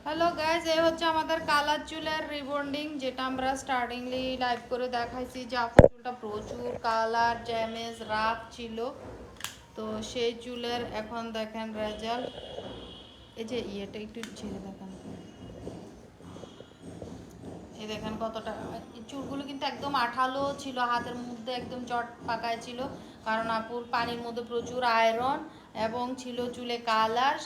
Hello guys, এই হচ্ছে আমাদের কালার চুলের রিবন্ডিং, যেটা আমরা স্টার্টিংলি লাইভ করে দেখাইছি যে আপুর চুলটা প্রচুর কালার ড্যামেজ রাফ ছিল। তো সেই চুলের এখন দেখেন রেজাল্ট। এই যে ইয়েটা একটু ছেড়ে দেখান, এই দেখেন কতটা চুলগুলো কিন্তু একদম আঠালো ছিল, হাতের মধ্যে একদম চট পাকায় ছিল, কারণ আপুর পানির মধ্যে প্রচুর আয়রন এবং ছিল চুলে কালার,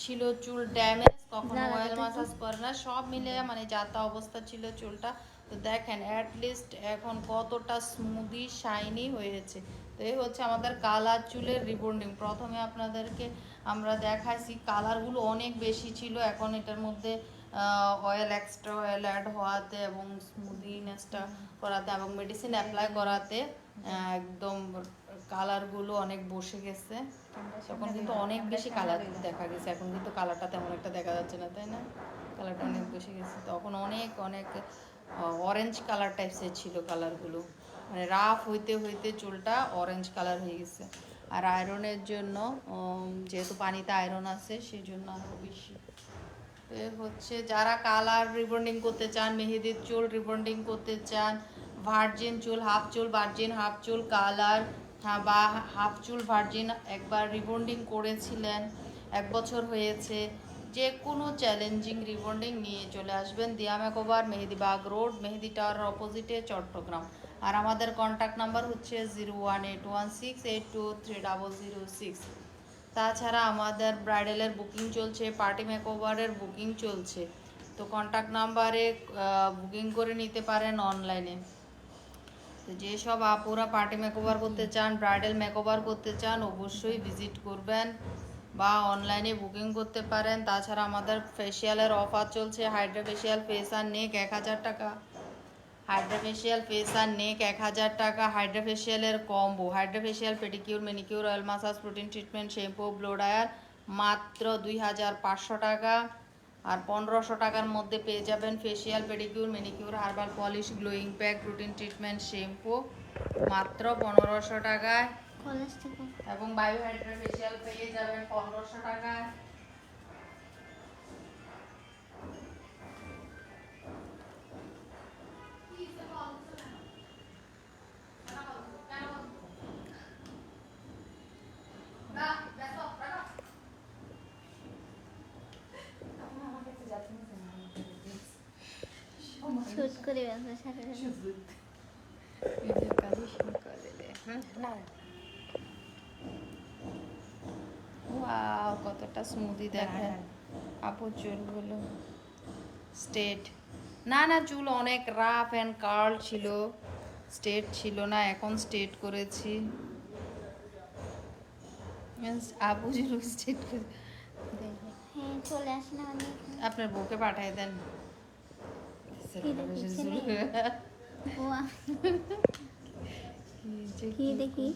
ছিল চুল ড্যামেজ, কখনো অয়েল মাসাজ করে না, সব মিলে মানে যাতা অবস্থা ছিল চুলটা। তো দেখেন অ্যাটলিস্ট এখন কতটা স্মুদি শাইনি হয়েছে। তো এই হচ্ছে আমাদের কালার চুলের রিবন্ডিং। প্রথমে আপনাদেরকে আমরা দেখাইছি কালারগুলো অনেক বেশি ছিল, এখন এটার মধ্যে অয়েল এক্সট্রা অয়েল অ্যাড হওয়াতে এবং স্মুদিনেসটা করাতে এবং মেডিসিন অ্যাপ্লাই করাতে একদম কালারগুলো অনেক বসে গেছে। তখন কিন্তু অনেক বেশি কালার দেখা গেছে, এখন কিন্তু কালারটা তেমন একটা দেখা যাচ্ছে না, তাই না? কালারটা অনেক বসে গেছে, তখন অনেক অনেক অরেঞ্জ কালার টাইপসের ছিল কালারগুলো, মানে রাফ হইতে হইতে চুলটা অরেঞ্জ কালার হয়ে গেছে। আর আয়রনের জন্য যেহেতু পানিতে আয়রন আছে সেই জন্য আরও বেশি। হচ্ছে যারা কালার রিবন্ডিং করতে চান, মেহেদির চুল রিবন্ডিং করতে চান, ভার্জিন চুল হাফ চুল ভার্জিন হাফ চুল কালার বা হাফ চুল ভার্জিন একবার রিবন্ডিং করেছিলেন, 1 বছর হয়েছে, যে কোনো চ্যালেঞ্জিং রিবন্ডিং নিয়ে চলে আসবেন দিয়া মেকওভার, মেহেদিবাগ রোড, মেহেদি টাওয়ারের অপোজিটে, চট্টগ্রাম। আর আমাদের কন্ট্যাক্ট নাম্বার হচ্ছে 01816823006। তাছাড়া আমাদের ব্রাইডালের বুকিং চলছে, পার্টি মেকওভারের বুকিং চলছে। তো কন্ট্যাক্ট নাম্বারে বুকিং করে নিতে পারেন অনলাইনে। তো যেসব আপুরা পার্টি মেকওভার করতে চান, ব্রাইডাল মেকওভার করতে চান, অবশ্যই ভিজিট করবেন বা অনলাইনে বুকিং করতে পারেন। তাছাড়া আমাদের ফেসিয়ালের অফার চলছে, হাইড্রা ফেসিয়াল ফেস আর নেক 1000 টাকা, হাইড্রা ফেসিয়াল ফেস আর নেক 1000 টাকা, হাইড্রা ফেসিয়ালের combo, hydra facial pedicure manicure oil massage protein treatment shampoo blow dryer মাত্র 2500 টাকা। আর 1500 টাকার মধ্যে পেয়ে যাবেন facial pedicure manicure herbal polish glowing pack protein treatment shampoo মাত্র 1500 টাকায়, এবং বায়ো হাইড্রা ফেসিয়াল পেয়ে যাবেন 1500 টাকায়। শুট করে ব্যবসা সাথে ভিডিও কাজই শুরু করে দে। ওয়াও, কতটা স্মুদি দেখেন আপুর চুলগুলো স্ট্রেট। না না, চুল অনেক রাফ অ্যান্ড কার্ল ছিল, স্ট্রেট ছিল না, এখন স্ট্রেট করেছি। আপু চুল স্ট্রেট করে হ্যাঁ চলে আসে না অনেক। আপনার বউকে পাঠিয়ে দেন। কি দেখি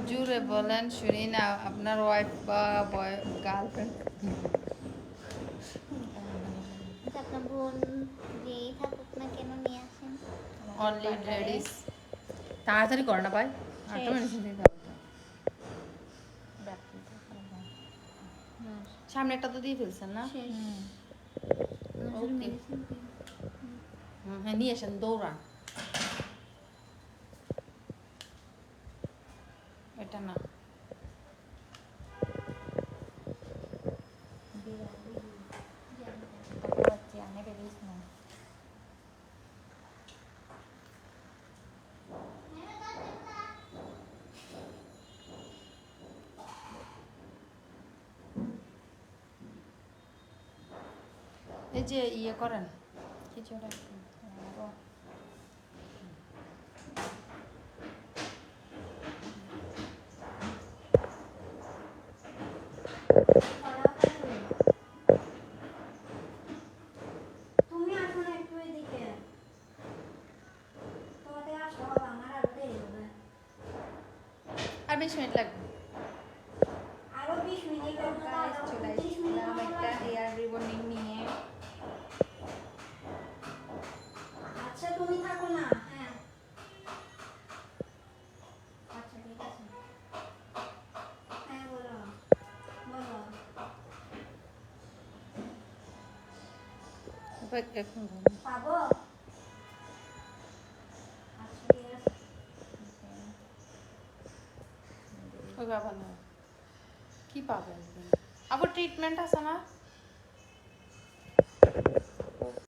জুড়ে বলেন শুনি না, আপনার ওয়াইফ বা গার্লফ্রেন্ড। আপনার বোন যেই থাকুক না কেন নিয়ে আসেন। Only ladies. তাড়াতাড়ি করে না ভাই, 8 মিনিট দিয়ে দাও। সামনে একটা তো দিয়ে ফেলছেন না? হ্যাঁ নিয়ে আসেন, দৌড়ান। এটা না, এই যে ইয়ে করেন কিছুটা। আর 20 মিনিট লাগবে। আরো 20 মিনিট চলে আসলাম একটা হেয়ার রিবন্ডিং নিয়ে। আচ্ছা তুমি থাকো না। হ্যাঁ আচ্ছা ঠিক আছে। হ্যাঁ বলো বলো। এখন পাবো আচ্ছা ঠিক আছে ওই বাবা না কি পাবে আবার ট্রিটমেন্ট আছে না